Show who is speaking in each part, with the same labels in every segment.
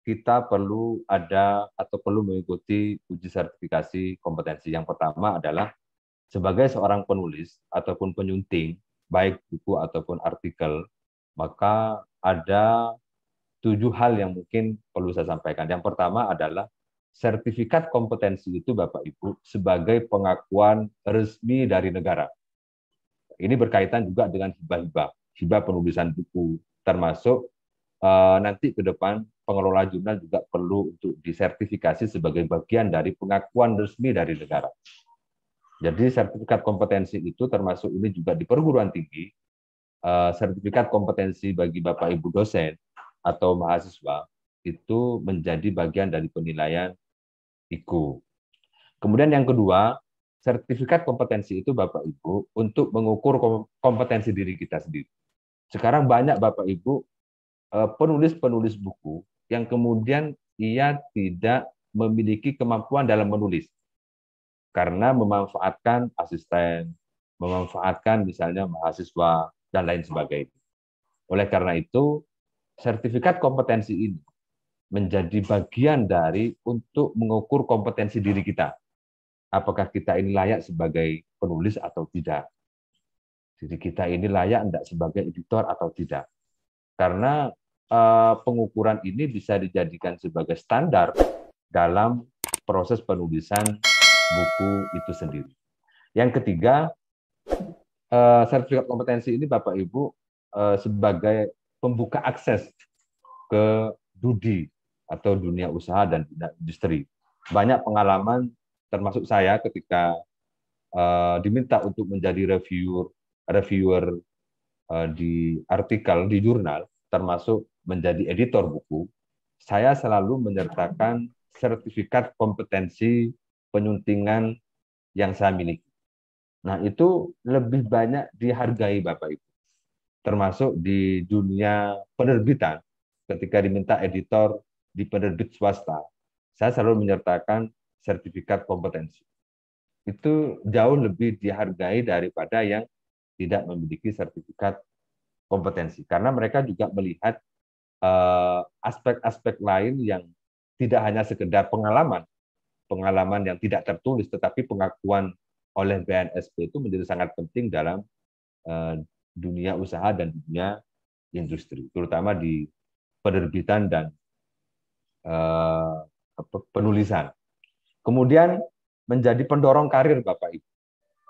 Speaker 1: kita perlu ada atau perlu mengikuti uji sertifikasi kompetensi. Yang pertama adalah sebagai seorang penulis ataupun penyunting, baik buku ataupun artikel, maka ada 7 hal yang mungkin perlu saya sampaikan. Yang pertama adalah sertifikat kompetensi itu Bapak Ibu sebagai pengakuan resmi dari negara. Ini berkaitan juga dengan hibah-hibah, hibah penulisan buku, termasuk nanti ke depan pengelola jurnal juga perlu untuk disertifikasi sebagai bagian dari pengakuan resmi dari negara. Jadi sertifikat kompetensi itu termasuk ini juga di perguruan tinggi, sertifikat kompetensi bagi Bapak Ibu dosen atau mahasiswa itu menjadi bagian dari penilaian IKU. Kemudian yang kedua, sertifikat kompetensi itu Bapak Ibu untuk mengukur kompetensi diri kita sendiri. Sekarang banyak Bapak Ibu penulis-penulis buku yang kemudian ia tidak memiliki kemampuan dalam menulis karena memanfaatkan asisten, memanfaatkan misalnya mahasiswa dan lain sebagainya. Oleh karena itu, sertifikat kompetensi ini menjadi bagian dari untuk mengukur kompetensi diri kita. Apakah kita ini layak sebagai penulis atau tidak? Diri kita ini layak tidak sebagai editor atau tidak? Karena pengukuran ini bisa dijadikan sebagai standar dalam proses penulisan buku itu sendiri. Yang ketiga, sertifikat kompetensi ini Bapak Ibu sebagai pembuka akses ke DUDI atau dunia usaha dan industri. Banyak pengalaman termasuk saya ketika diminta untuk menjadi reviewer di artikel di jurnal, termasuk menjadi editor buku, saya selalu menyertakan sertifikat kompetensi penyuntingan yang saya miliki. Nah, itu lebih banyak dihargai Bapak Ibu, termasuk di dunia penerbitan. Ketika diminta editor di penerbit swasta, saya selalu menyertakan sertifikat kompetensi. Itu jauh lebih dihargai daripada yang tidak memiliki sertifikat kompetensi, karena mereka juga melihat aspek-aspek lain yang tidak hanya sekedar pengalaman yang tidak tertulis, tetapi pengakuan oleh BNSP itu menjadi sangat penting dalam dunia usaha dan dunia industri, terutama di penerbitan dan penulisan. Kemudian menjadi pendorong karir Bapak Ibu.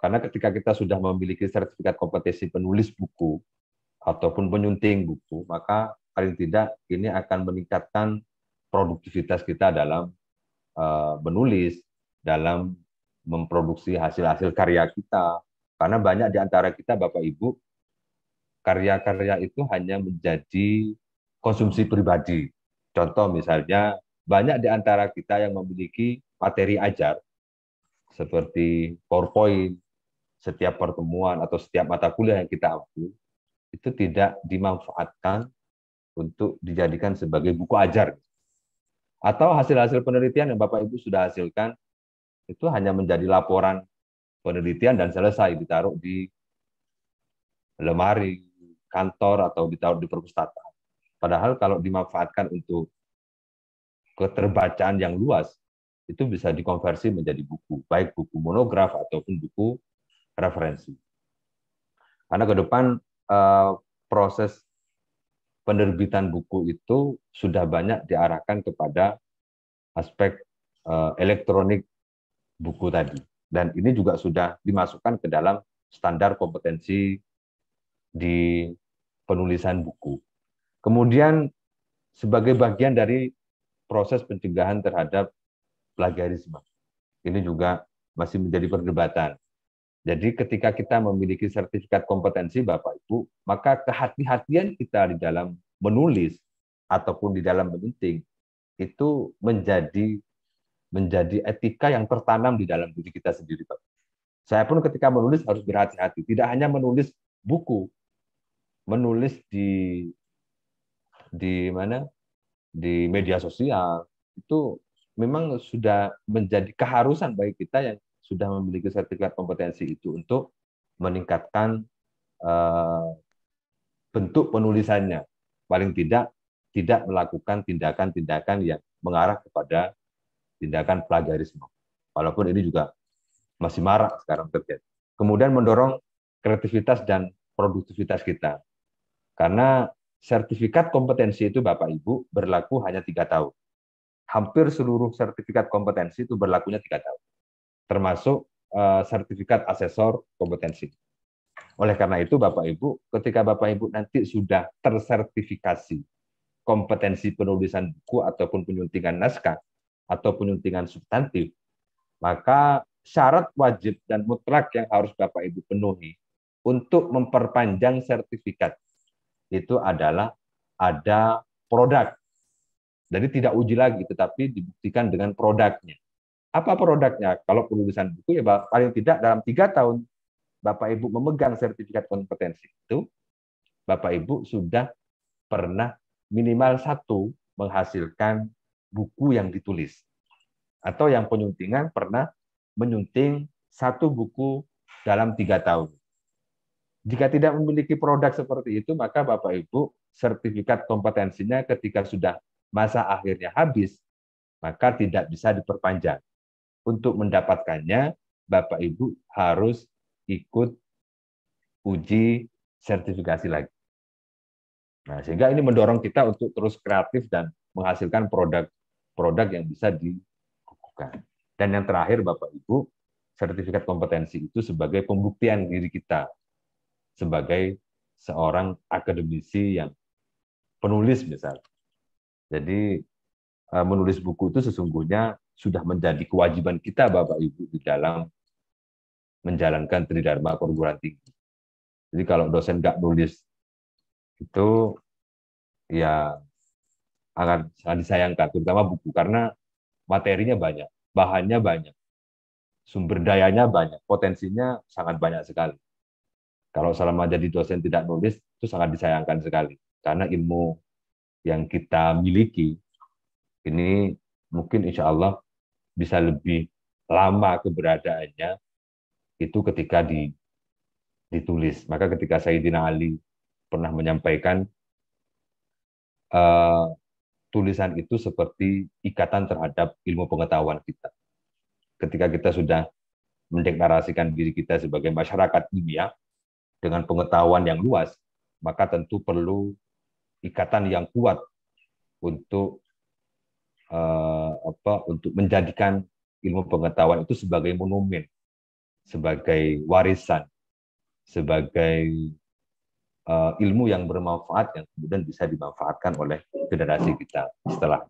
Speaker 1: Karena ketika kita sudah memiliki sertifikat kompetensi penulis buku ataupun penyunting buku, maka paling tidak ini akan meningkatkan produktivitas kita dalam menulis, dalam memproduksi hasil-hasil karya kita. Karena banyak di antara kita, Bapak Ibu, karya-karya itu hanya menjadi konsumsi pribadi. Contoh misalnya, banyak di antara kita yang memiliki materi ajar, seperti PowerPoint, setiap pertemuan atau setiap mata kuliah yang kita ambil, itu tidak dimanfaatkan untuk dijadikan sebagai buku ajar. Atau hasil-hasil penelitian yang Bapak Ibu sudah hasilkan, itu hanya menjadi laporan penelitian dan selesai, ditaruh di lemari kantor atau ditaruh di perpustakaan. Padahal kalau dimanfaatkan untuk keterbacaan yang luas, itu bisa dikonversi menjadi buku, baik buku monograf ataupun buku referensi. Karena ke depan proses penerbitan buku itu sudah banyak diarahkan kepada aspek elektronik buku tadi. Dan ini juga sudah dimasukkan ke dalam standar kompetensi di penulisan buku. Kemudian sebagai bagian dari proses pencegahan terhadap plagiarisme, ini juga masih menjadi perdebatan. Jadi ketika kita memiliki sertifikat kompetensi Bapak Ibu, maka kehati-hatian kita di dalam menulis ataupun di dalam menyunting itu menjadi etika yang tertanam di dalam diri kita sendiri, Pak. Saya pun ketika menulis harus berhati-hati, tidak hanya menulis buku, menulis di mana di media sosial itu memang sudah menjadi keharusan bagi kita yang sudah memiliki sertifikat kompetensi itu untuk meningkatkan bentuk penulisannya. Paling tidak tidak melakukan tindakan-tindakan yang mengarah kepada tindakan plagiarisme. Walaupun ini juga masih marak sekarang terjadi. Kemudian mendorong kreativitas dan produktivitas kita. Karena sertifikat kompetensi itu Bapak Ibu berlaku hanya 3 tahun. Hampir seluruh sertifikat kompetensi itu berlakunya 3 tahun. Termasuk sertifikat asesor kompetensi. Oleh karena itu Bapak Ibu, ketika Bapak Ibu nanti sudah tersertifikasi kompetensi penulisan buku ataupun penyuntingan naskah atau penyuntingan substantif, maka syarat wajib dan mutlak yang harus Bapak Ibu penuhi untuk memperpanjang sertifikat itu adalah ada produk. Jadi tidak uji lagi, tetapi dibuktikan dengan produknya. Apa produknya? Kalau penulisan buku, ya paling tidak dalam 3 tahun Bapak Ibu memegang sertifikat kompetensi itu, Bapak Ibu sudah pernah minimal 1 menghasilkan buku yang ditulis. Atau yang penyuntingan pernah menyunting 1 buku dalam 3 tahun. Jika tidak memiliki produk seperti itu, maka Bapak Ibu sertifikat kompetensinya ketika sudah masa akhirnya habis, maka tidak bisa diperpanjang. Untuk mendapatkannya, Bapak Ibu harus ikut uji sertifikasi lagi. Nah, sehingga ini mendorong kita untuk terus kreatif dan menghasilkan produk yang bisa dikukuhkan. Dan yang terakhir, Bapak Ibu, sertifikat kompetensi itu sebagai pembuktian diri kita sebagai seorang akademisi yang penulis misalnya. Jadi menulis buku itu sesungguhnya sudah menjadi kewajiban kita Bapak Ibu di dalam menjalankan Tridharma perguruan tinggi. Jadi kalau dosen nggak nulis itu ya akan sangat disayangkan, terutama buku, karena materinya banyak, bahannya banyak, sumber dayanya banyak, potensinya sangat banyak sekali. Kalau selama jadi dosen tidak nulis itu sangat disayangkan sekali, karena ilmu yang kita miliki ini mungkin insya Allah bisa lebih lama keberadaannya itu ketika ditulis. Maka ketika Sayyidina Ali pernah menyampaikan tulisan itu seperti ikatan terhadap ilmu pengetahuan kita. Ketika kita sudah mendeklarasikan diri kita sebagai masyarakat ilmiah dengan pengetahuan yang luas, maka tentu perlu ikatan yang kuat untuk untuk menjadikan ilmu pengetahuan itu sebagai monumen, sebagai warisan, sebagai ilmu yang bermanfaat yang kemudian bisa dimanfaatkan oleh generasi kita setelah.